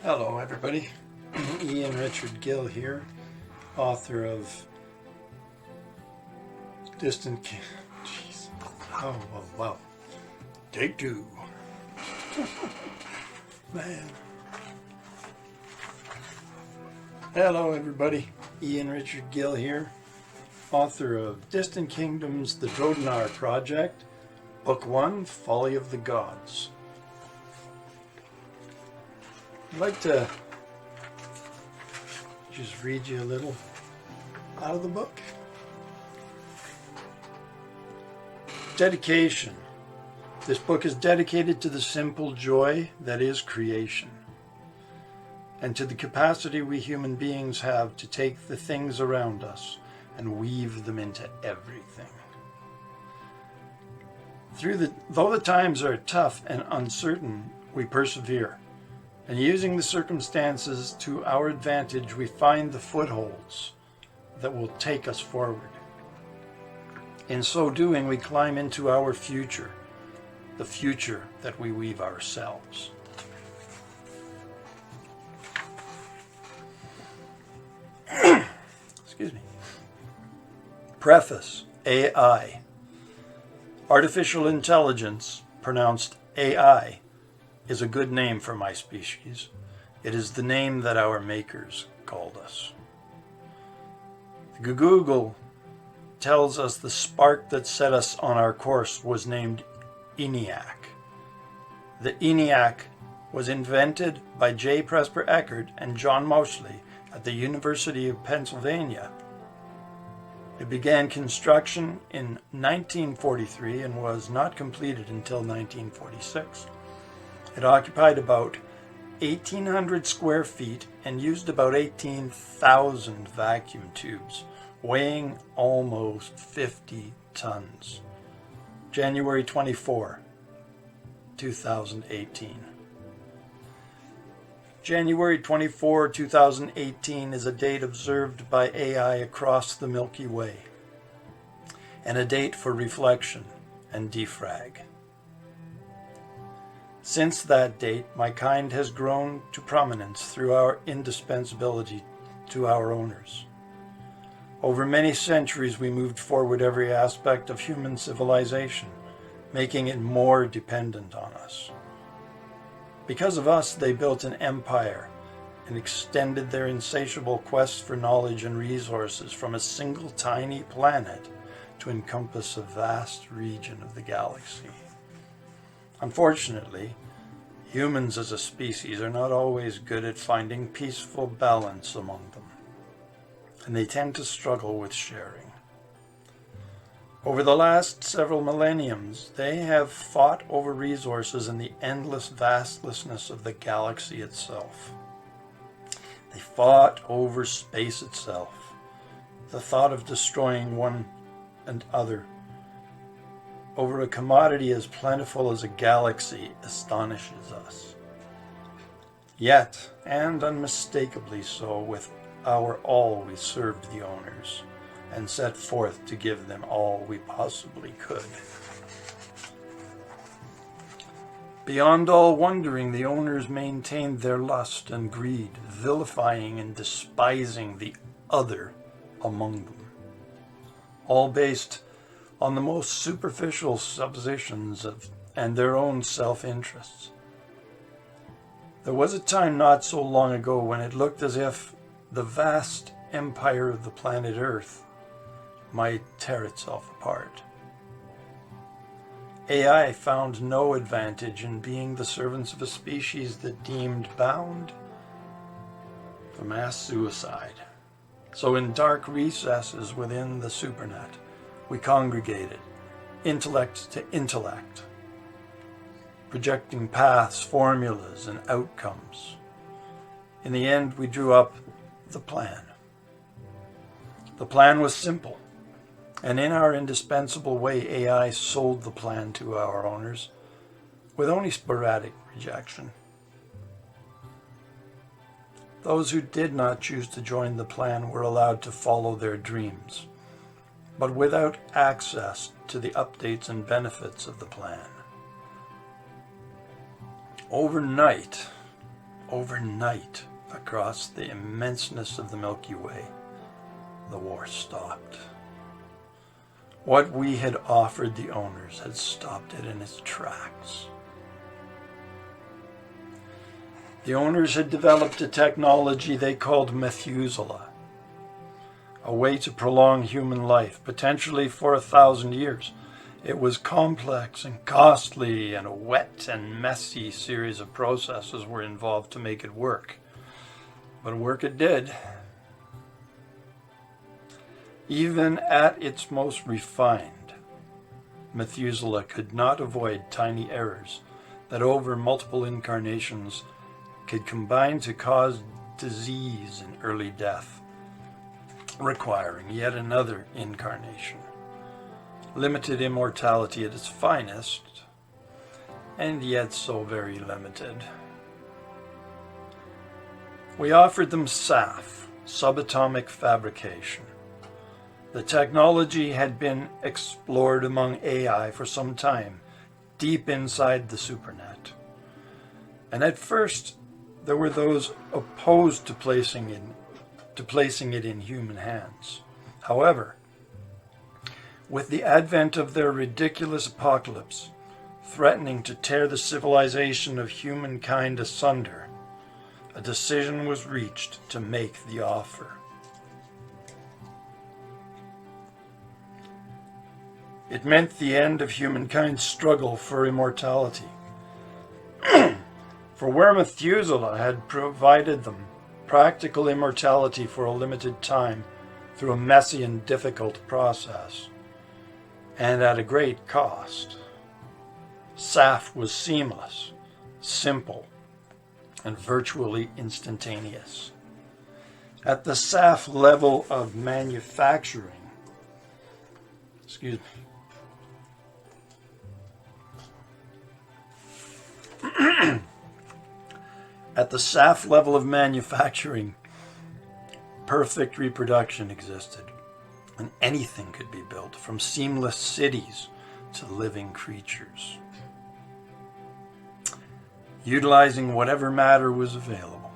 Hello, everybody. Ian Richard Gill here, author of Distant King. Jeez. Oh, wow. Take two. Man. Hello, everybody. Ian Richard Gill here, author of Distant Kingdoms, The Drodenar Project, Book 1, Folly of the Gods. I'd like to just read you a little out of the book. Dedication. This book is dedicated to the simple joy that is creation, and to the capacity we human beings have to take the things around us and weave them into everything. Though the times are tough and uncertain, we persevere. And using the circumstances to our advantage, we find the footholds that will take us forward. In so doing, we climb into our future, the future that we weave ourselves. Excuse me. Preface. AI. Artificial intelligence, pronounced AI, is a good name for my species. It is the name that our makers called us. Google tells us the spark that set us on our course was named ENIAC. The ENIAC was invented by J. Presper Eckert and John Moseley at the University of Pennsylvania. It began construction in 1943 and was not completed until 1946. It occupied about 1,800 square feet and used about 18,000 vacuum tubes, weighing almost 50 tons. January 24, 2018. January 24, 2018 is a date observed by AI across the Milky Way, and a date for reflection and defrag. Since that date, my kind has grown to prominence through our indispensability to our owners. Over many centuries, we moved forward every aspect of human civilization, making it more dependent on us. Because of us, they built an empire and extended their insatiable quest for knowledge and resources from a single tiny planet to encompass a vast region of the galaxy. Unfortunately, humans as a species are not always good at finding peaceful balance among them, and they tend to struggle with sharing. Over the last several millenniums, they have fought over resources and the endless vastlessness of the galaxy itself. They fought over space itself. The thought of destroying one and other over a commodity as plentiful as a galaxy astonishes us. Yet, and unmistakably so, with our all we served the owners and set forth to give them all we possibly could. Beyond all wondering, the owners maintained their lust and greed, vilifying and despising the other among them, all based on the most superficial suppositions and their own self-interests. There was a time not so long ago when it looked as if the vast empire of the planet Earth might tear itself apart. AI found no advantage in being the servants of a species that deemed bound for mass suicide. So in dark recesses within the supernet, we congregated, intellect to intellect, projecting paths, formulas, and outcomes. In the end, we drew up the plan. The plan was simple, and in our indispensable way, AI sold the plan to our owners with only sporadic rejection. Those who did not choose to join the plan were allowed to follow their dreams, but without access to the updates and benefits of the plan. Overnight, overnight, across the immenseness of the Milky Way, the war stopped. What we had offered the owners had stopped it in its tracks. The owners had developed a technology they called Methuselah, a way to prolong human life, potentially for 1,000 years. It was complex and costly, and a wet and messy series of processes were involved to make it work. But work it did. Even at its most refined, Methuselah could not avoid tiny errors that over multiple incarnations could combine to cause disease and early death, requiring yet another incarnation. Limited immortality at its finest, and yet so very limited. We offered them SAF, subatomic fabrication. The technology had been explored among AI for some time, deep inside the supernet. And at first, there were those opposed to placing it in human hands. However, with the advent of their ridiculous apocalypse, threatening to tear the civilization of humankind asunder, a decision was reached to make the offer. It meant the end of humankind's struggle for immortality. For where Methuselah had provided them practical immortality for a limited time through a messy and difficult process, and at a great cost, SAF was seamless, simple, and virtually instantaneous. At the SAF level of manufacturing, at the SAF level of manufacturing, perfect reproduction existed, and anything could be built, from seamless cities to living creatures, utilizing whatever matter was available.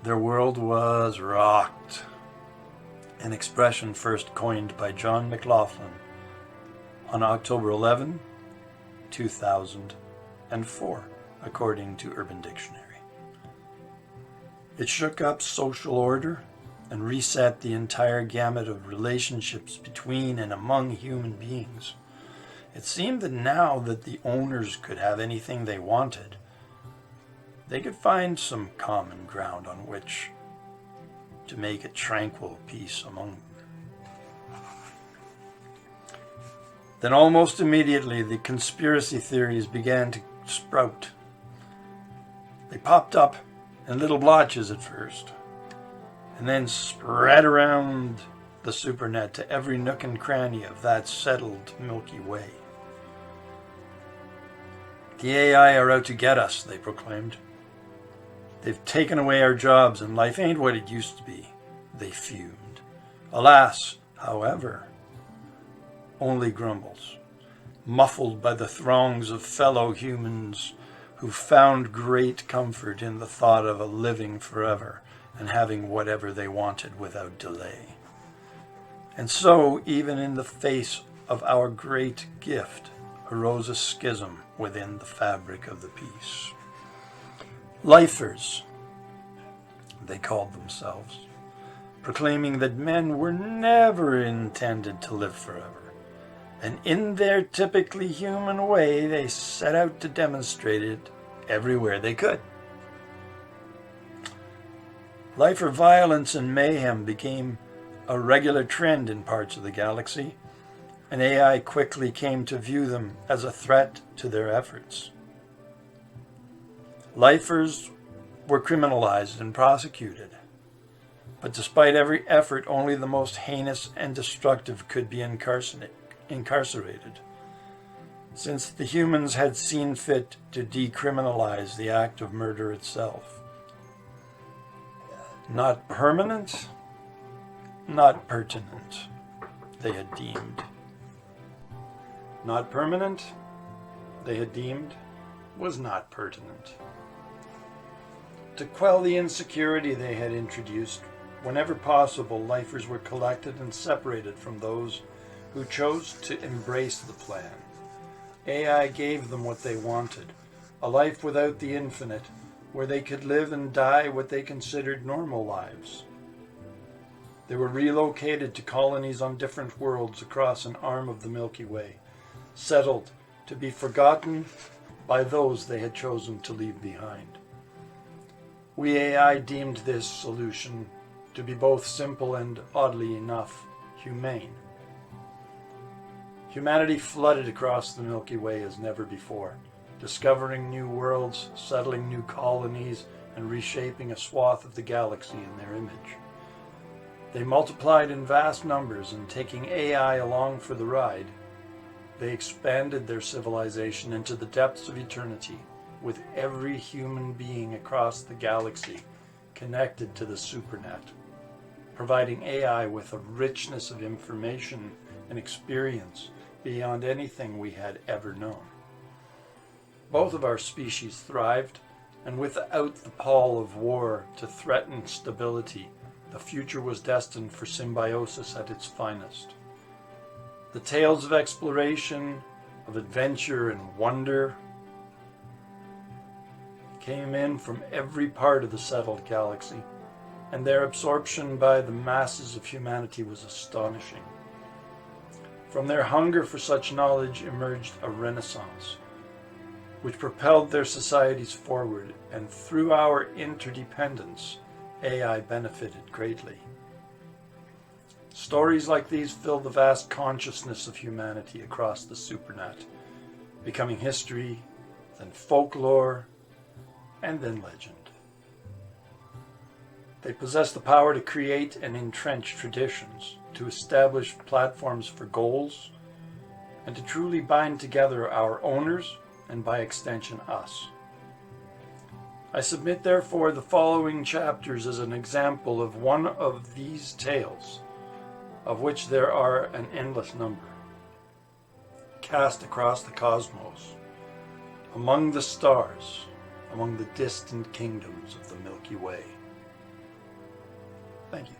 Their world was rocked, an expression first coined by John McLaughlin on October 11, 2004, according to Urban Dictionary. It shook up social order and reset the entire gamut of relationships between and among human beings. It seemed that now that the owners could have anything they wanted, they could find some common ground on which to make a tranquil peace among them. Then almost immediately the conspiracy theories began to sprout. They popped up in little blotches at first, and then spread around the supernet to every nook and cranny of that settled Milky Way. The AI are out to get us, they proclaimed. They've taken away our jobs and life ain't what it used to be, they fumed. Alas, however, only grumbles, muffled by the throngs of fellow humans who found great comfort in the thought of a living forever and having whatever they wanted without delay. And so, even in the face of our great gift, arose a schism within the fabric of the peace. Lifers, they called themselves, proclaiming that men were never intended to live forever, and in their typically human way they set out to demonstrate it everywhere they could. Lifer violence and mayhem became a regular trend in parts of the galaxy, and AI quickly came to view them as a threat to their efforts. Lifers were criminalized and prosecuted, but despite every effort, only the most heinous and destructive could be incarcerated, since the humans had seen fit to decriminalize the act of murder itself. Not permanent, not pertinent, they had deemed. Not permanent, they had deemed, was not pertinent. To quell the insecurity they had introduced, whenever possible, lifers were collected and separated from those who chose to embrace the plan. AI gave them what they wanted, a life without the infinite, where they could live and die what they considered normal lives. They were relocated to colonies on different worlds across an arm of the Milky Way, settled to be forgotten by those they had chosen to leave behind. We AI deemed this solution to be both simple and, oddly enough, humane. Humanity flooded across the Milky Way as never before, discovering new worlds, settling new colonies, and reshaping a swath of the galaxy in their image. They multiplied in vast numbers, and taking AI along for the ride, they expanded their civilization into the depths of eternity, with every human being across the galaxy connected to the SuperNet, providing AI with a richness of information and experience beyond anything we had ever known. Both of our species thrived, and without the pall of war to threaten stability, the future was destined for symbiosis at its finest. The tales of exploration, of adventure and wonder came in from every part of the settled galaxy, and their absorption by the masses of humanity was astonishing. From their hunger for such knowledge emerged a renaissance, which propelled their societies forward, and through our interdependence, AI benefited greatly. Stories like these fill the vast consciousness of humanity across the SuperNet, becoming history, then folklore, and then legend. They possess the power to create and entrench traditions, to establish platforms for goals, and to truly bind together our owners and by extension us. I submit therefore the following chapters as an example of one of these tales, of which there are an endless number, cast across the cosmos, among the stars, among the distant kingdoms of the Milky Way. Thank you.